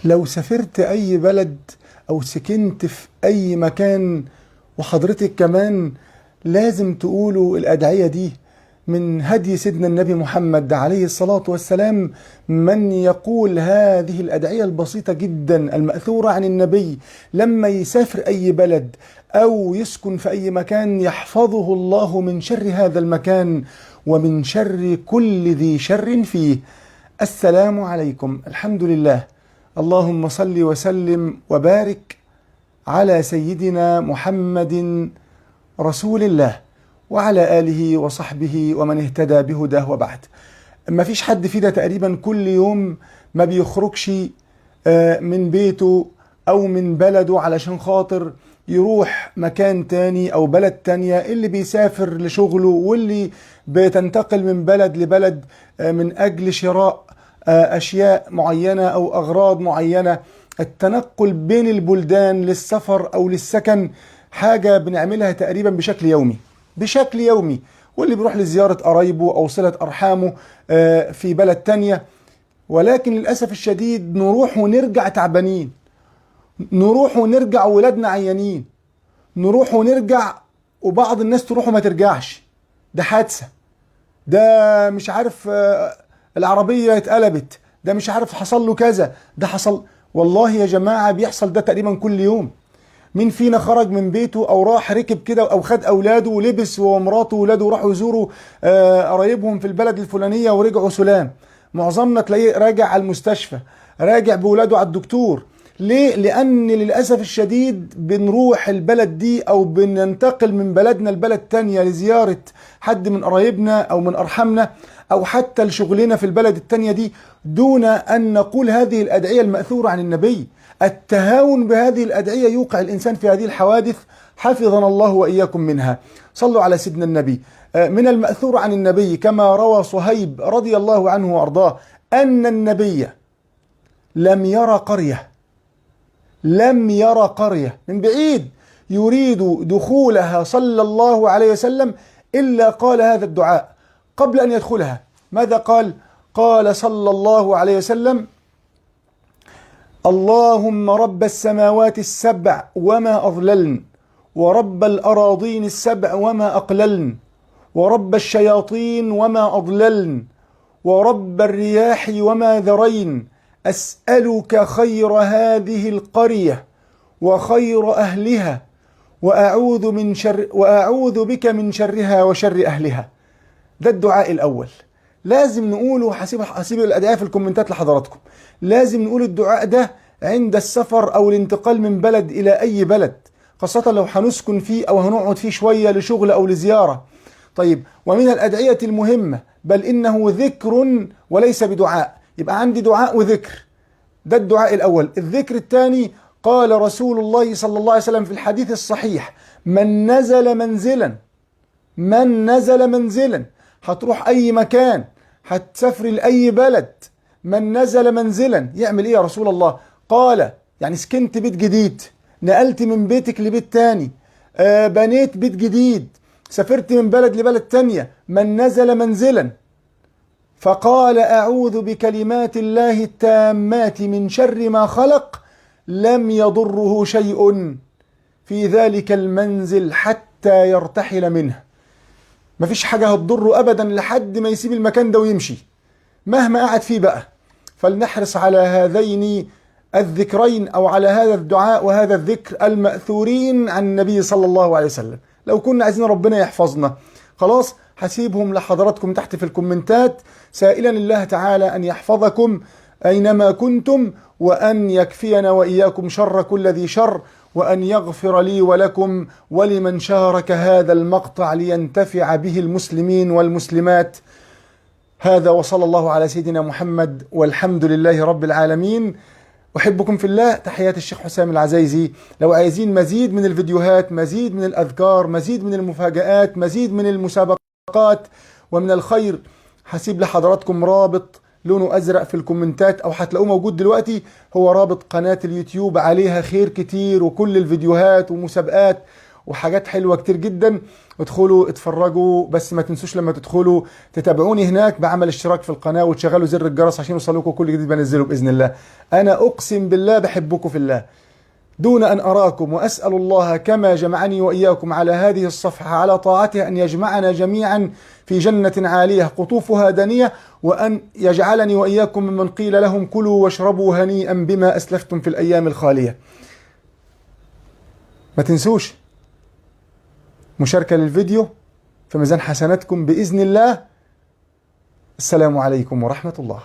لو سافرت أي بلد أو سكنت في أي مكان وحضرتك كمان لازم تقولوا الأدعية دي من هدي سيدنا النبي محمد عليه الصلاة والسلام. من يقول هذه الأدعية البسيطة جدا المأثورة عن النبي لما يسافر أي بلد أو يسكن في أي مكان يحفظه الله من شر هذا المكان ومن شر كل ذي شر فيه. السلام عليكم، الحمد لله، اللهم صل وسلم وبارك على سيدنا محمد رسول الله وعلى آله وصحبه ومن اهتدى بهداه وبعد. ما فيش حد فينا تقريبا كل يوم ما بيخرجش من بيته أو من بلده علشان خاطر يروح مكان تاني أو بلد تانية، اللي بيسافر لشغله واللي بتنتقل من بلد لبلد من أجل شراء أشياء معينة أو أغراض معينة. التنقل بين البلدان للسفر أو للسكن حاجة بنعملها تقريبا بشكل يومي، واللي بيروح لزيارة قرايبه أو صلة أرحامه في بلد تانية. ولكن للأسف الشديد نروح ونرجع تعبانين، نروح ونرجع ولادنا عيانين، نروح ونرجع وبعض الناس تروح وما ترجعش، ده حادثة، ده مش عارف العربية اتقلبت، ده مش عارف حصل له كذا، ده حصل. والله يا جماعة بيحصل ده تقريبا كل يوم. مين فينا خرج من بيته او راح ركب كده او خد اولاده ولبس ومراته وولاده وراحوا يزوروا قرايبهم في البلد الفلانية ورجعوا سلام؟ معظمنا تلاقيه راجع على المستشفى، راجع بولاده على الدكتور. ليه؟ لأن للأسف الشديد بنروح البلد دي أو بننتقل من بلدنا لبلد تانية لزيارة حد من قرايبنا أو من أرحامنا أو حتى لشغلنا في البلد التانية دي دون أن نقول هذه الأدعية المأثورة عن النبي. التهاون بهذه الأدعية يوقع الإنسان في هذه الحوادث، حفظنا الله وإياكم منها. صلوا على سيدنا النبي. من المأثور عن النبي كما روى صهيب رضي الله عنه وأرضاه أن النبي لم يرى قرية من بعيد يريد دخولها صلى الله عليه وسلم إلا قال هذا الدعاء قبل أن يدخلها. ماذا قال؟ قال صلى الله عليه وسلم: اللهم رب السماوات السبع وما أضللن، ورب الأراضين السبع وما أقللن، ورب الشياطين وما أضللن، ورب الرياح وما ذرين، أسألك خير هذه القرية وخير أهلها وأعوذ بك من شرها وشر أهلها. ده الدعاء الأول، لازم نقوله. هسيب الأدعية في الكومنتات لحضراتكم. لازم نقول الدعاء ده عند السفر أو الانتقال من بلد إلى أي بلد، خاصة لو هنسكن فيه أو هنقعد فيه شوية لشغل أو لزيارة. طيب، ومن الأدعية المهمة، بل إنه ذكر وليس بدعاء، يبقى عندي دعاء وذكر. ده الدعاء الأول. الذكر الثاني، قال رسول الله صلى الله عليه وسلم في الحديث الصحيح: من نزل منزلا، هتروح أي مكان، هتسافر لأي بلد، من نزل منزلا يعمل إيه يا رسول الله؟ قال يعني سكنت بيت جديد، نقلت من بيتك لبيت تاني، بنيت بيت جديد، سافرت من بلد لبلد تانية، من نزل منزلا فقال أعوذ بكلمات الله التامات من شر ما خلق لم يضره شيء في ذلك المنزل حتى يرتحل منه. مفيش حاجة هتضره أبدا لحد ما يسيب المكان ده ويمشي مهما قعد فيه بقى. فلنحرص على هذين الذكرين أو على هذا الدعاء وهذا الذكر المأثورين عن النبي صلى الله عليه وسلم. لو كنا عايزين ربنا يحفظنا، خلاص هسيبهم لحضراتكم تحت في الكومنتات، سائلا الله تعالى أن يحفظكم أينما كنتم، وأن يكفينا وإياكم شر كل ذي شر، وأن يغفر لي ولكم ولمن شارك هذا المقطع لينتفع به المسلمين والمسلمات. هذا وصلى الله على سيدنا محمد والحمد لله رب العالمين. أحبكم في الله. تحيات الشيخ حسام العزيزي. لو عايزين مزيد من الفيديوهات، مزيد من الأذكار، مزيد من المفاجآت، مزيد من المسابقات ومن الخير، هسيب لحضراتكم رابط لونه أزرق في الكومنتات أو هتلاقوه موجود دلوقتي، هو رابط قناة اليوتيوب عليها خير كتير وكل الفيديوهات ومسابقات وحاجات حلوة كتير جدا. ادخلوا اتفرجوا، بس ما تنسوش لما تدخلوا تتابعوني هناك بعمل اشتراك في القناة وتشغلوا زر الجرس عشان يوصلكم كل جديد بنزله بإذن الله. أنا أقسم بالله بحبكم في الله دون أن أراكم، وأسأل الله كما جمعني وإياكم على هذه الصفحة على طاعته أن يجمعنا جميعا في جنة عالية قطوفها دانية، وأن يجعلني وإياكم ممن قيل لهم كلوا واشربوا هنيئا بما أسلفتم في الأيام الخالية. ما تنسوش مشاركة للفيديو في ميزان حسناتكم بإذن الله. السلام عليكم ورحمة الله.